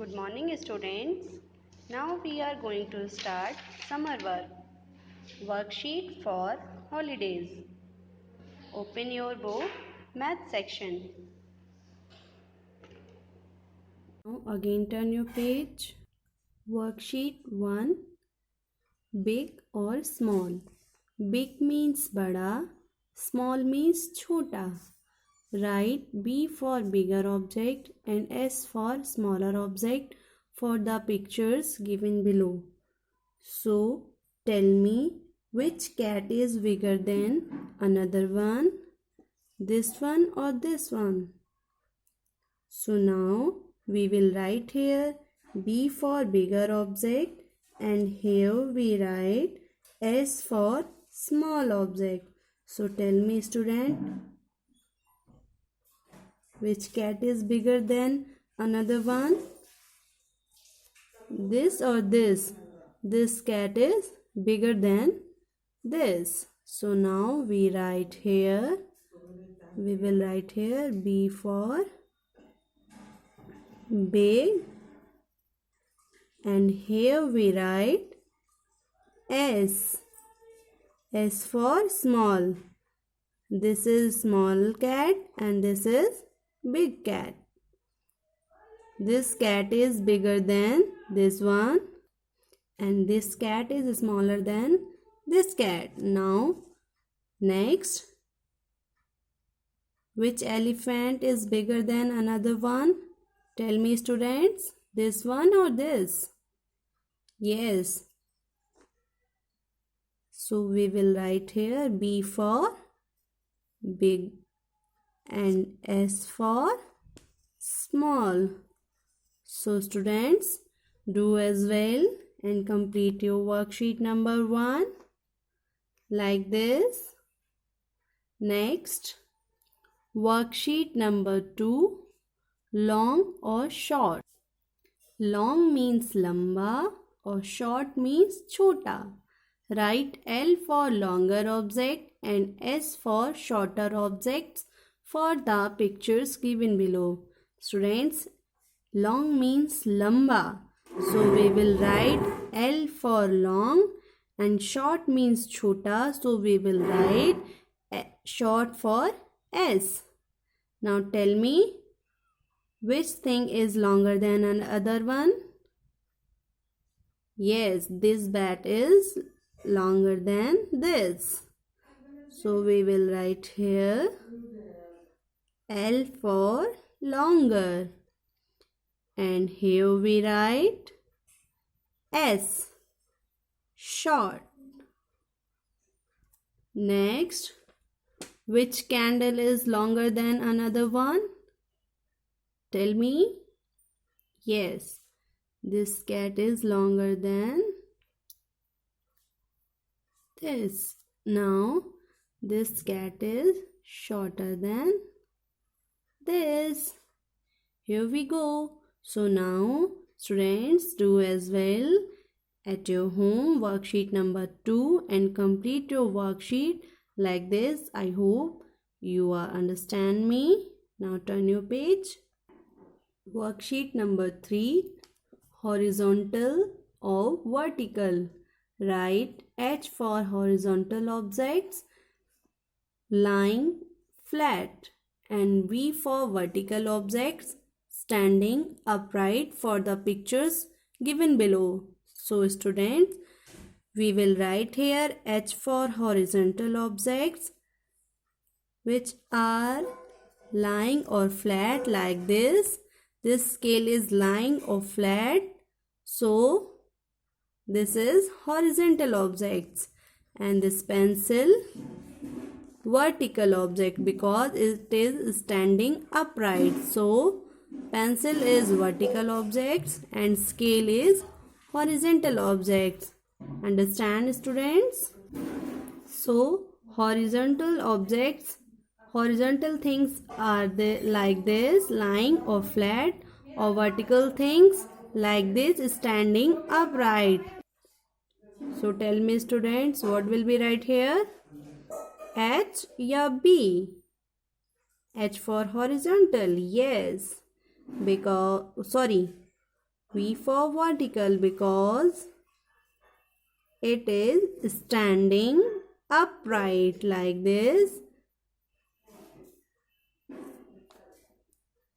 Good morning, students. Now we are going to start summer work. Worksheet for holidays. Open your book, math section. Now again turn your page. Worksheet 1. Big or small. Big means bada, small means chota. Write B for bigger object and S for smaller object for the pictures given below. So, tell me which cat is bigger than another one, this one or this one. So now we will write here B for bigger object and here we write S for small object. So tell me student, which cat is bigger than another one? This or this? This cat is bigger than this. So now we will write here B for big and here we write S for small. This is small cat and this is big cat. This cat is bigger than this one and this cat is smaller than this cat. Now next, which elephant is bigger than another one? Tell me students, this one or this? Yes. So we will write here B for big and S for small. So students, do as well and complete your worksheet number 1 like this. Next, worksheet number 2, long or short. Long means lamba or short means chota. Write L for longer object and S for shorter objects for the pictures given below. Students, long means lamba. So we will write L for long and short means chota. So we will write short for S. Now tell me, which thing is longer than another one? Yes, this bat is longer than this. So we will write here L for longer. And here we write S, short. Next, which candle is longer than another one? Tell me. Yes, this cat is longer than this. Now, this cat is shorter than this. Here we go. So now, students, do as well at your home worksheet number 2 and complete your worksheet like this. I hope you understand me. Now turn your page. Worksheet number 3, horizontal or vertical. Write H for horizontal objects lying flat and V for vertical objects standing upright for the pictures given below. So students, we will write here H for horizontal objects which are lying or flat like this. This scale is lying or flat. So this is horizontal objects and this pencil vertical object because it is standing upright. So pencil is vertical objects and scale is horizontal objects. Understand students? So horizontal objects, horizontal things are like this, lying or flat, or vertical things like this, standing upright. So tell me students, what will be right here? H या B? H for horizontal, yes. Because V for vertical because it is standing upright like this.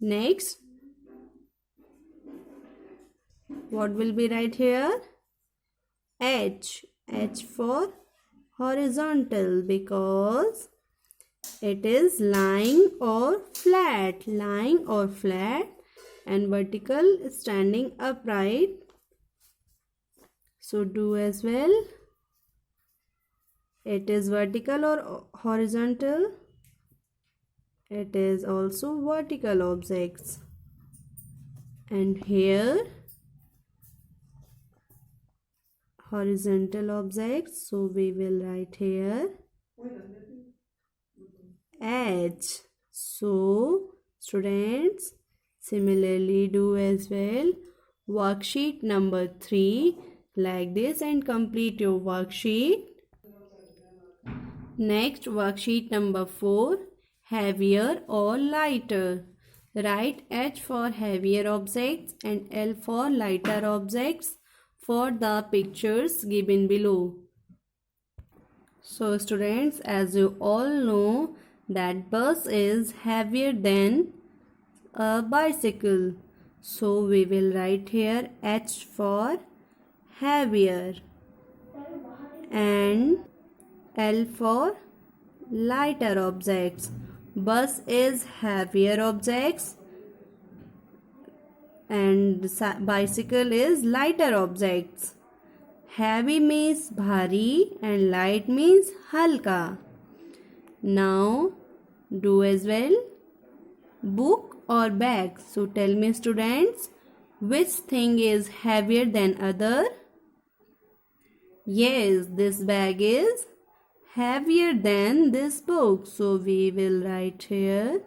Next, what will be right here? H. H for horizontal because it is lying or flat, and vertical standing upright. So do as well. It is vertical or horizontal? It is also vertical objects. And here horizontal objects, so we will write here H. So students, similarly do as well. Worksheet number 3 like this and complete your worksheet. Next, worksheet number 4, heavier or lighter. Write H for heavier objects and L for lighter objects for the pictures given below. So students, as you all know that bus is heavier than a bicycle. So we will write here H for heavier and L for lighter objects. Bus is heavier objects and bicycle is lighter objects. Heavy means bhari and light means halka. Now do as well. Book or bag. So tell me students, which thing is heavier than other? Yes, this bag is heavier than this book. So we will write here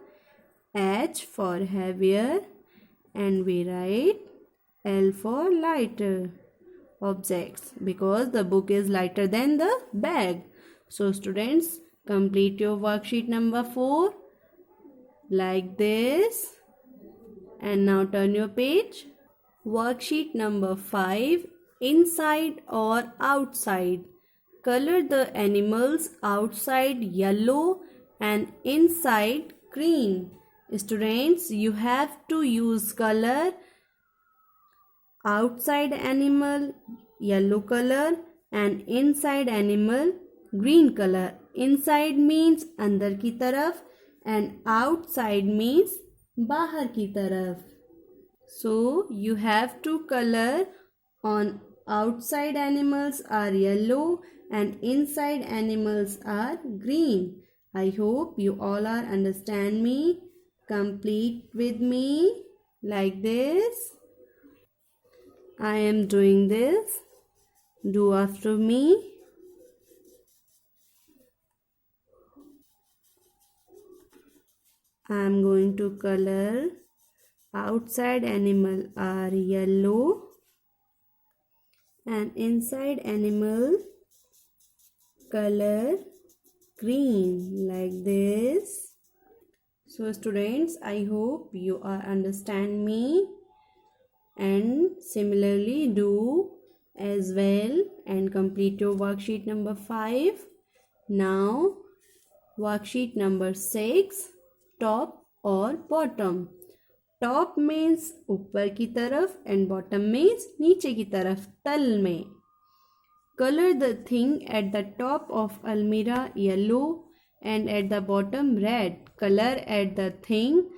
H for heavier and we write L for lighter objects because the book is lighter than the bag. So students, complete your worksheet number 4 like this and now turn your page. Worksheet number 5, inside or outside. Color the animals outside yellow and inside green. Students, you have to use color outside animal yellow color and inside animal green color. Inside means अंदर की तरफ and outside means बाहर की तरफ. So you have to color on outside animals are yellow and inside animals are green. I hope you all are understand me. Complete with me like this. I am doing this. Do after me. I am going to color outside animal are yellow and inside animal color green like this. So students, I hope you are understand me and similarly do as well and complete your worksheet number 5. Now worksheet number 6, top or bottom. Top means ऊपर की तरफ and bottom means नीचे की तरफ तल में. Color the thing at the top of almirah yellow and at the bottom red. Color at the thing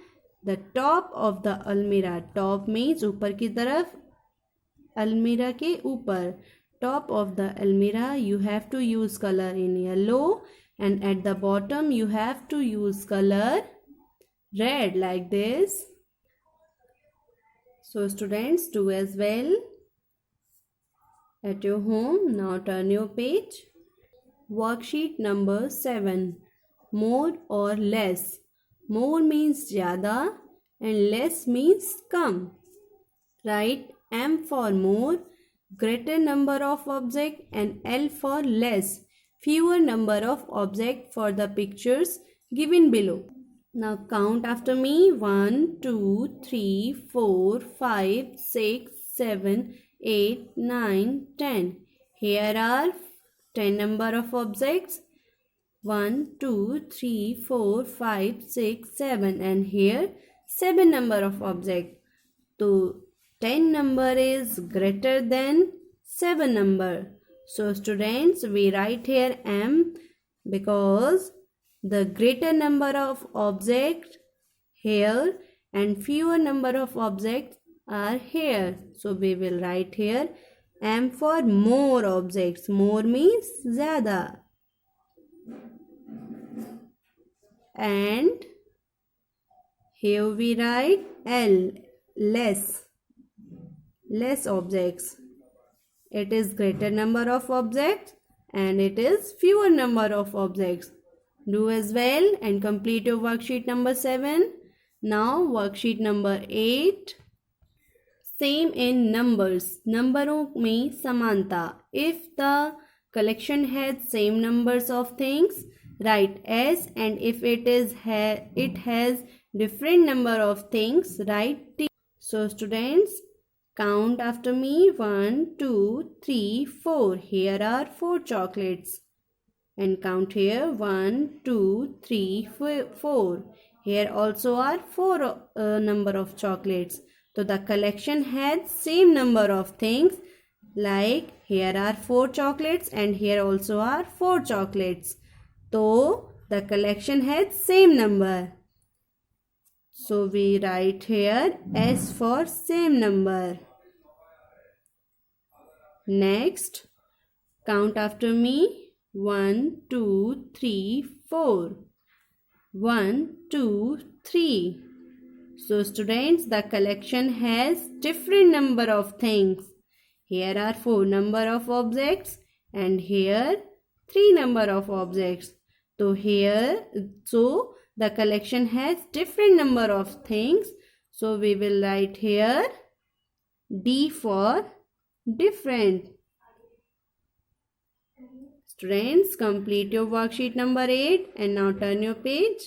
the top of the almirah. Top means ऊपर की तरफ, almirah के ऊपर. Top of the almirah you have to use color in yellow and at the bottom you have to use color red like this. So students, do as well at your home. Now turn your page. Worksheet number 7, more or less. More means ज़्यादा and less means come. Write M for more, greater number of object and L for less, fewer number of object for the pictures given below. Now count after me. 1, 2, 3, 4, 5, 6, 7, 8, 9, 10. Here are 10 number of objects. 1, 2, 3, 4, 5, 6, 7, and here 7 number of objects. So 10 number is greater than 7 number. So students, we write here M because the greater number of objects here and fewer number of objects are here. So we will write here M for more objects. More means zyada. And here we write L, less objects. It is greater number of objects and it is fewer number of objects. Do as well and complete your worksheet number 7. Now worksheet number 8. Same in numbers. नंबरों में समानता. If the collection has same numbers of things, write S, and if it has different number of things, write T. So students, count after me. 1, 2, 3, 4. Here are 4 chocolates. And count here. 1, 2, 3, 4. Here also are 4 number of chocolates. So the collection has same number of things. Like here are 4 chocolates and here also are 4 chocolates. So the collection has same number. So we write here S for same number. Next, count after me. 1, 2, 3, 4. 1, 2, 3. So students, the collection has different number of things. Here are 4 number of objects and here 3 number of objects. So the collection has different number of things. So we will write here D for different. Students, complete your worksheet number 8 and now turn your page.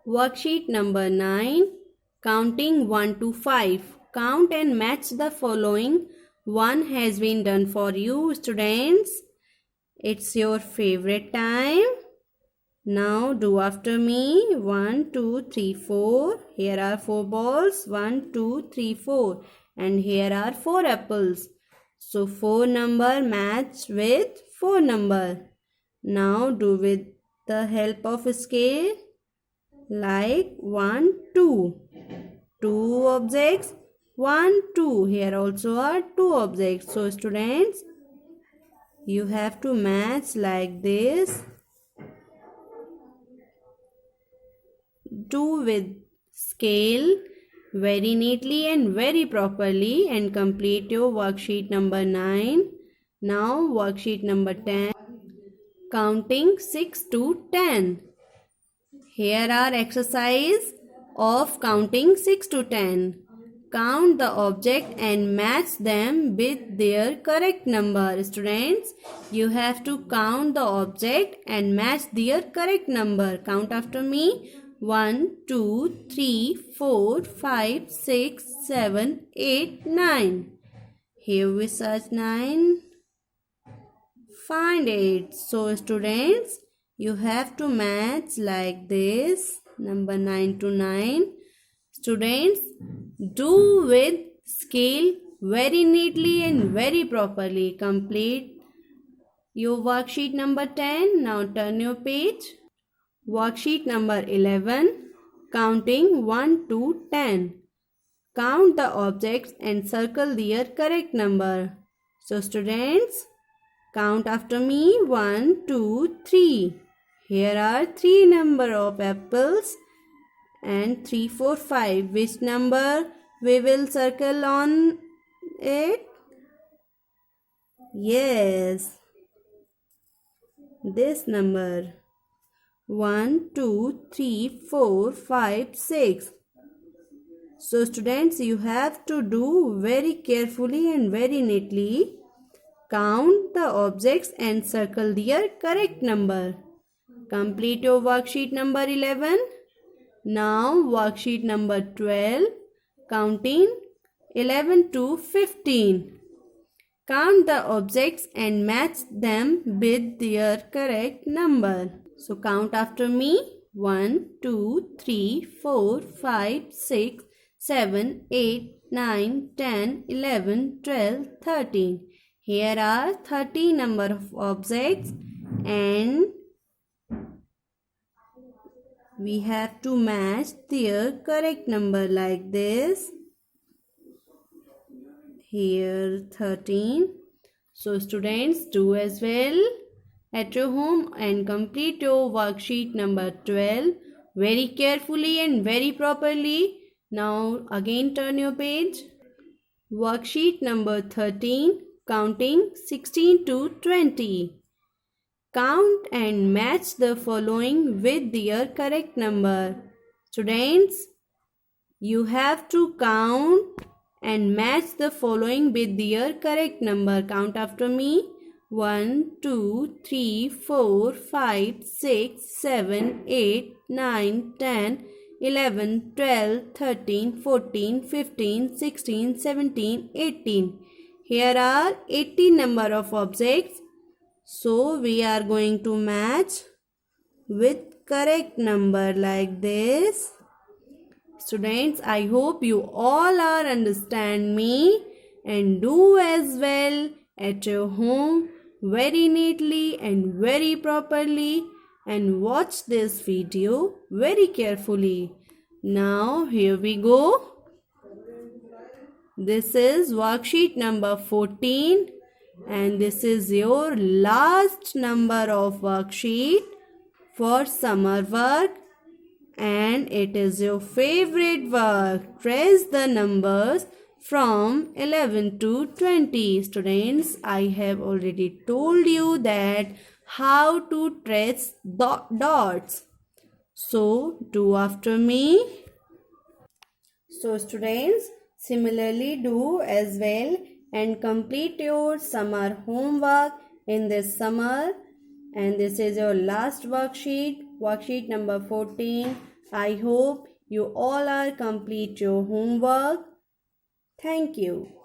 Worksheet number 9. Counting 1 to 5. Count and match the following. 1 has been done for you, students. It's your favorite time. Now do after me. 1, 2, 3, 4. Here are 4 balls. 1, 2, 3, 4. And here are 4 apples. So 4 number match with 4 number. Now do with the help of a scale. Like 1, 2. 2 objects. 1, 2. Here also are 2 objects. So students, you have to match like this. Do with scale very neatly and very properly and complete your worksheet number 9. Now worksheet number 10. Counting 6 to 10. Here are exercise of counting 6 to 10. Count the object and match them with their correct number. Students, you have to count the object and match their correct number. Count after me. 1, 2, 3, 4, 5, 6, 7, 8, 9. Here we search 9. Find 8. So students, you have to match like this. Number 9 to 9. Students, do with scale very neatly and very properly. Complete your worksheet number 10. Now turn your page. Worksheet number 11. Counting 1 to 10. Count the objects and circle their correct number. So students, count after me. 1, 2, 3. Here are 3 number of apples and 3, 4, 5. Which number we will circle on it? Yes, this number. 1, 2, 3, 4, 5, 6. So students, you have to do very carefully and very neatly. Count the objects and circle their correct number. Complete your worksheet number 11. Now worksheet number 12. Counting 11 to 15. Count the objects and match them with their correct number. So count after me. 1, 2, 3, 4, 5, 6, 7, 8, 9, 10, 11, 12, 13. Here are 30 number of objects and we have to match their correct number like this. Here 13. So students, do as well at your home and complete your worksheet number 12 very carefully and very properly. Now again turn your page. Worksheet number 13, counting 16 to 20. Count and match the following with their correct number. Students, you have to count and match the following with their correct number. Count after me. 1, 2, 3, 4, 5, 6, 7, 8, 9, 10, 11, 12, 13, 14, 15, 16, 17, 18. Here are 18 number of objects. So we are going to match with correct number like this. Students, I hope you all are understand me and do as well at your home very neatly and very properly and watch this video very carefully. Now here we go. This is worksheet number 14 and this is your last number of worksheet for summer work and it is your favorite work. Trace the numbers from 11 to 20. Students, I have already told you that how to trace dots. So do after me. So students, similarly do as well and complete your summer homework in this summer. And this is your last worksheet number 14. I hope you all are complete your homework. Thank you.